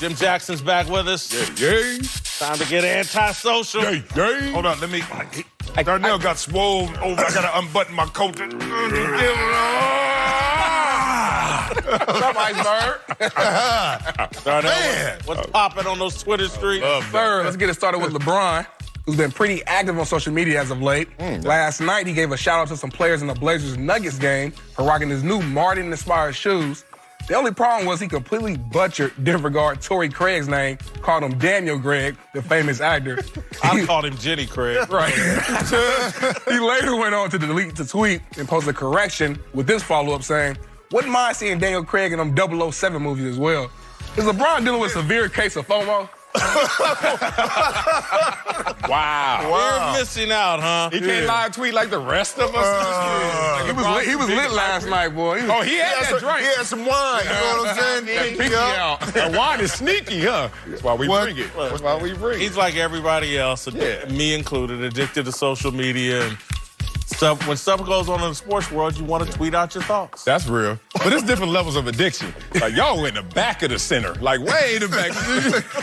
Jim Jackson's back with us. Yeah. Time to get antisocial. Yeah. Hold on, let me. Darnell got swole over. I gotta unbutton my coat. What's up, Iceberg? Darnell, Man. what's popping on those Twitter streets? Sir, let's get it started with LeBron, who's been pretty active on social media as of late. Last night, he gave a shout-out to some players in the Blazers-Nuggets game for rocking his new Martin-inspired shoes. The only problem was he completely butchered Denver guard Torrey Craig's name, called him Daniel Craig, the famous actor. I called him Jenny Craig. Right. He later went on to delete the tweet and posted a correction with this follow-up saying, wouldn't mind seeing Daniel Craig in them 007 movies as well. Is LeBron dealing with a severe case of FOMO? Wow. We're missing out, huh? He can't live tweet like the rest of us. He was lit last night, boy. He had that drink. He had some wine, you know what I'm saying? Pinky out. That wine is sneaky, huh? That's why we bring it. That's why we bring it. He's like everybody else, me included, addicted to social media and stuff. When stuff goes on in the sports world, you want to tweet out your thoughts. That's real. But it's different levels of addiction. Like, y'all in the back of the center. Like, way in the back.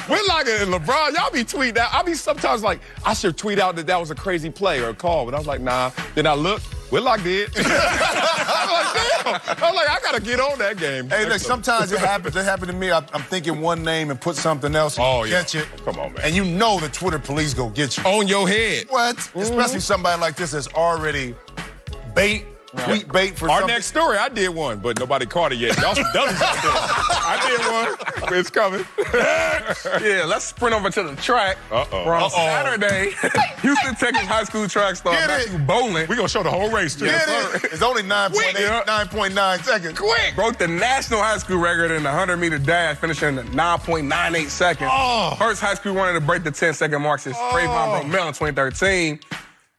We're like LeBron. Y'all be tweeting out. I be sometimes like, I should tweet out that was a crazy play or a call. But I was like, nah. Then I look. Whitlock did. I'm like, damn. I'm like, I got to get on that game. Hey, look, sometimes it happens. It happened to me. I'm thinking one name and put something else and catch it. Come on, man. And you know the Twitter police go get you. On your head. What? Especially somebody like this that's already tweet bait for Our something. next story, I did one, but nobody caught it yet. Y'all some dummies out there. I did one. It's coming. Yeah, let's sprint over to the track. On Saturday, Houston, Texas high school track star Matthew Bowling. We're going to show the whole race, too. It's only 9.9 seconds. Quick. Broke the national high school record in the 100-meter dash, finishing in 9.98 seconds. First high school runner to break the 10-second mark since Trayvon broke Mel in 2013.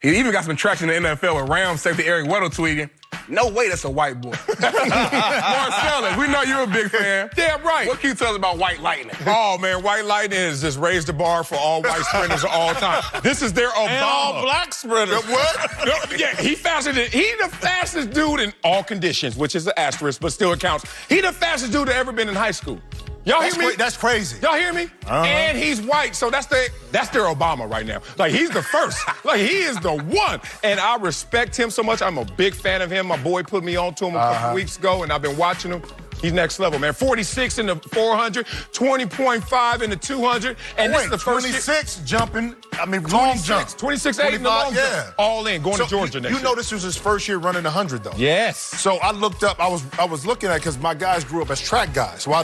He even got some traction in the NFL with Rams safety Eric Weddle tweeting, no way that's a white boy. Marcellus, we know you're a big fan. Damn right. What can you tell us about White Lightning? Oh, man, White Lightning has just raised the bar for all white sprinters of all time. This is their Obama. And all black sprinters. What? Yeah, he the fastest dude in all conditions, which is an asterisk, but still it counts. He the fastest dude that ever been in high school. Y'all hear me? That's crazy. Y'all hear me? And he's white, so that's their Obama right now. Like, he's the first. Like, he is the one. And I respect him so much. I'm a big fan of him. My boy put me on to him a couple weeks ago, and I've been watching him. He's next level, man. 46 in the 400, 20.5 in the 200. And this is the first 26 jumping, long jump. 26.8 in the long jump. All in, going to Georgia next year. You know this was his first year running 100, though. Yes. So I looked up, I was looking at it because my guys grew up as track guys. So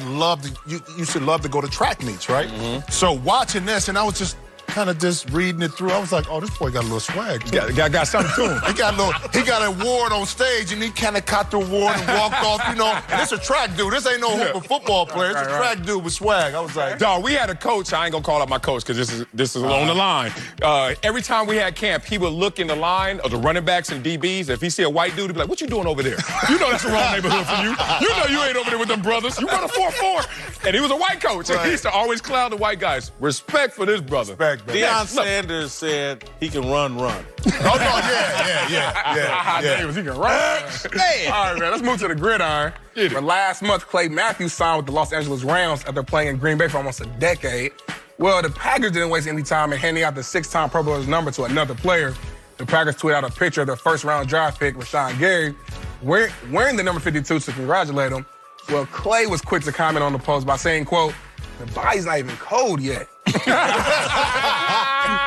used to love to go to track meets, right? So watching this, and I was just kind of just reading it through. I was like, oh, this boy got a little swag. Got something to him. He got an award on stage, and he kind of caught the award and walked off, you know. And this a track dude. This ain't no football player. It's a track dude with swag. I was like, dog, we had a coach. I ain't gonna call out my coach because this is on the line. Every time we had camp, he would look in the line of the running backs and DBs. If he see a white dude, he'd be like, what you doing over there? You know that's the wrong neighborhood for you. You know you ain't over there with them brothers. You run a 4.4. And he was a white coach. And he used to always clown the white guys. Respect for this brother. Respect, man. Deion Sanders said he can run. Oh, no, yeah. He can run. All right, man, let's move to the gridiron. But last month, Clay Matthews signed with the Los Angeles Rams after playing in Green Bay for almost a decade. Well, the Packers didn't waste any time in handing out the 6-time Pro Bowler's number to another player. The Packers tweeted out a picture of their first-round draft pick, Rashawn Gary, wearing the number 52 to congratulate him. Well, Clay was quick to comment on the post by saying, quote, the body's not even cold yet.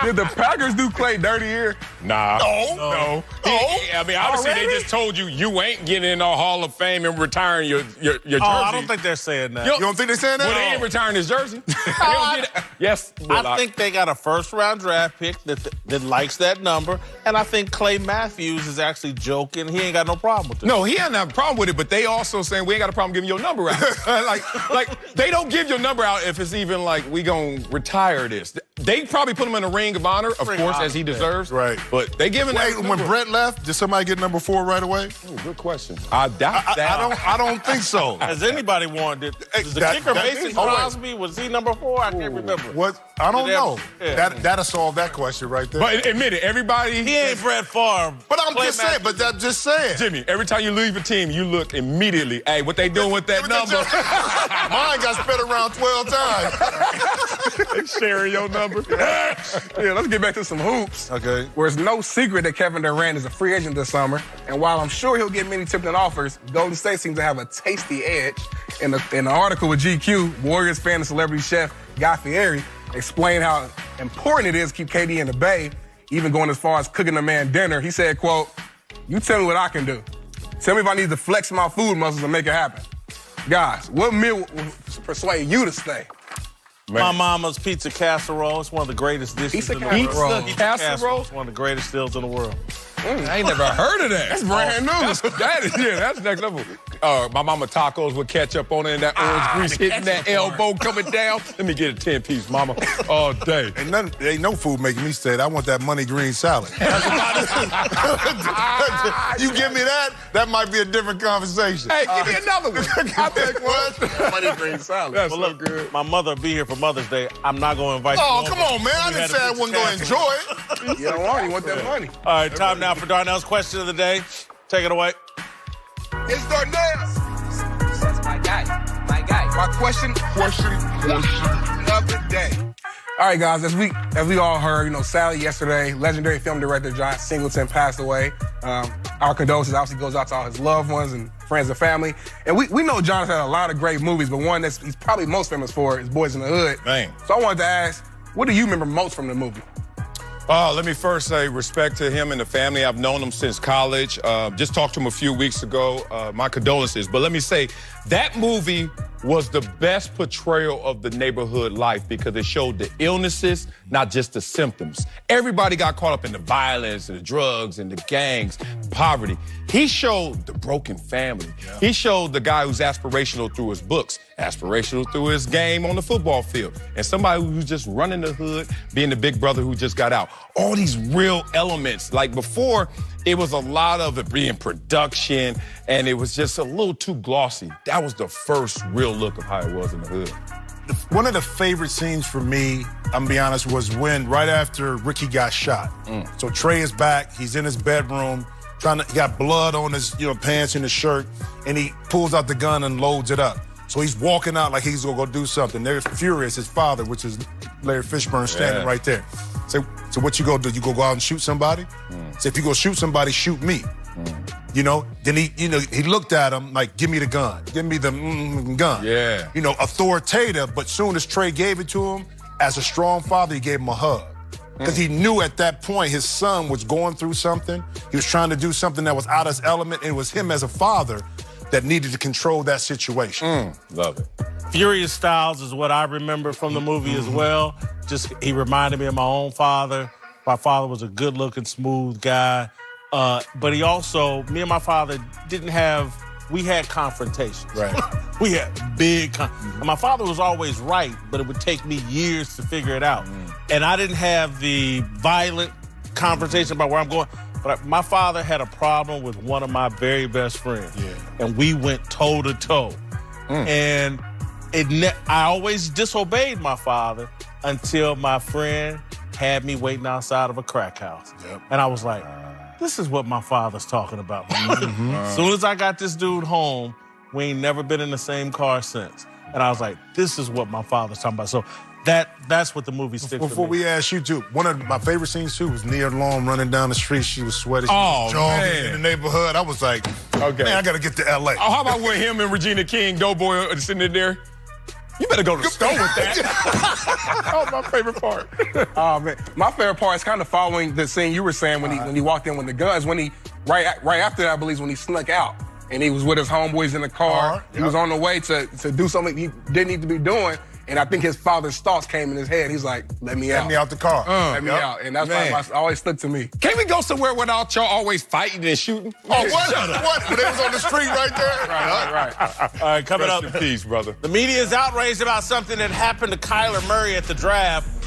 Did the Packers do Clay dirty here? Nah. No. Obviously they just told you ain't getting in the Hall of Fame and retiring your jersey. I don't think they're saying that. You don't think they're saying that? Well, they ain't retiring his jersey. Yes. I think they got a first-round draft pick that likes that number, and I think Clay Matthews is actually joking. He ain't got no problem with it. No, he ain't have a problem with it, but they also saying we ain't got a problem giving your number out. like they don't give your number out if it's even like we gonna retire this. They probably put him in a ring of honor, of course, as he deserves. Right. But they giving that. When Brett left, did somebody get number 4 right away? Ooh, good question. I doubt that. I don't think so. Has anybody wanted it? The kicker, Mason Crosby, was he number 4? I can't remember. What? I don't know. Yeah. That'll solve that question right there. But admit it, everybody. He ain't Brett Favre. But I'm just saying. But I'm just saying. Jimmy, every time you leave a team, you look immediately. Hey, what they doing with that number? Mine got spit around 12 times. Sharing your number. Yeah, let's get back to some hoops. Okay. Where it's no secret that Kevin Durant is a free agent this summer. And while I'm sure he'll get many tempting offers, Golden State seems to have a tasty edge. In the article with GQ, Warriors fan and celebrity chef Guy Fieri explained how important it is to keep KD in the Bay, even going as far as cooking a man dinner. He said, quote, "You tell me what I can do. Tell me if I need to flex my food muscles and make it happen. Guys, what meal will persuade you to stay?" Man. My mama's pizza casserole. It's one of the greatest dishes in the world. Pizza casserole? It's one of the greatest meals in the world. I ain't never heard of that. That's brand new. That's next level. My mama tacos with ketchup on it and that orange grease hitting that elbow coming down. Let me get a 10-piece, mama, all day. Ain't no food making me stay. I want that money green salad. You give me that might be a different conversation. Hey, give me another one. I'll take one. Money green salad. That's Well, so look, good. my mother will be here for Mother's Day. I'm not going to invite you. Oh, come on, man. I didn't say I wasn't going to enjoy it. You don't want it. You want that money. All right, time now for Darnell's question of the day. Take it away. It's Darnell. That's my guy. My guy. My question of the day. All right, guys, as we all heard, sadly yesterday, legendary film director John Singleton passed away. Our condolences obviously goes out to all his loved ones and friends and family. And we know John's had a lot of great movies, but one he's probably most famous for is Boys in the Hood. Man. So I wanted to ask, what do you remember most from the movie? Let me first say respect to him and the family. I've known him since college. Just talked to him a few weeks ago. My condolences. But let me say, that movie was the best portrayal of the neighborhood life because it showed the illnesses, not just the symptoms. Everybody got caught up in the violence and the drugs and the gangs, poverty. He showed the broken family. Yeah. He showed the guy who's aspirational through his books, aspirational through his game on the football field, and somebody who's just running the hood, being the big brother who just got out. All these real elements. Like before, it was a lot of it being production, and it was just a little too glossy. That was the first real look of how it was in the hood. One of the favorite scenes for me, I'm gonna be honest, was when right after Ricky got shot. So Trey is back, he's in his bedroom, he got blood on his pants and his shirt, and he pulls out the gun and loads it up. So he's walking out like he's gonna go do something. They're furious, his father, which is Larry Fishburne, standing right there. So what you gonna do? You go out and shoot somebody? So if you go shoot somebody, shoot me. Then he looked at him like, give me the gun. Give me the gun. Yeah. Authoritative, but soon as Trey gave it to him, as a strong father, he gave him a hug. Because he knew at that point his son was going through something. He was trying to do something that was out of his element, and it was him as a father that needed to control that situation. Love it. Furious Styles is what I remember from the movie as well. He reminded me of my own father. My father was a good-looking, smooth guy. But he also, me and my father we had confrontations. Right. We had big and my father was always right, but it would take me years to figure it out. And I didn't have the violent confrontation about where I'm going. But my father had a problem with one of my very best friends. Yeah. And we went toe-to-toe. And I always disobeyed my father until my friend had me waiting outside of a crack house. Yep. And I was like, this is what my father's talking about. As soon as I got this dude home, we ain't never been in the same car since. And I was like, this is what my father's talking about. So that's what the movie sticks Before with me. we ask you, too, one of my favorite scenes, too, was Nia Long running down the street. She was sweaty. She was jogging in the neighborhood. I was like, man, I got to get to L.A. Oh, how about with him and Regina King, Doughboy, sitting in there? You better go to the store with that. That was my favorite part. Oh, man. My favorite part is kind of following the scene you were saying when he walked in with the guns. Right after that, I believe, when he snuck out. And he was with his homeboys in the car. He was on the way to do something he didn't need to be doing. And I think his father's thoughts came in his head. He's like, let me out. Let me out the car. Let me out. And that's why it always stuck to me. Can't we go somewhere without y'all always fighting and shooting? Oh, what? When they was on the street right there? Right. All right, coming Rest up. in peace, brother. The media is outraged about something that happened to Kyler Murray at the draft.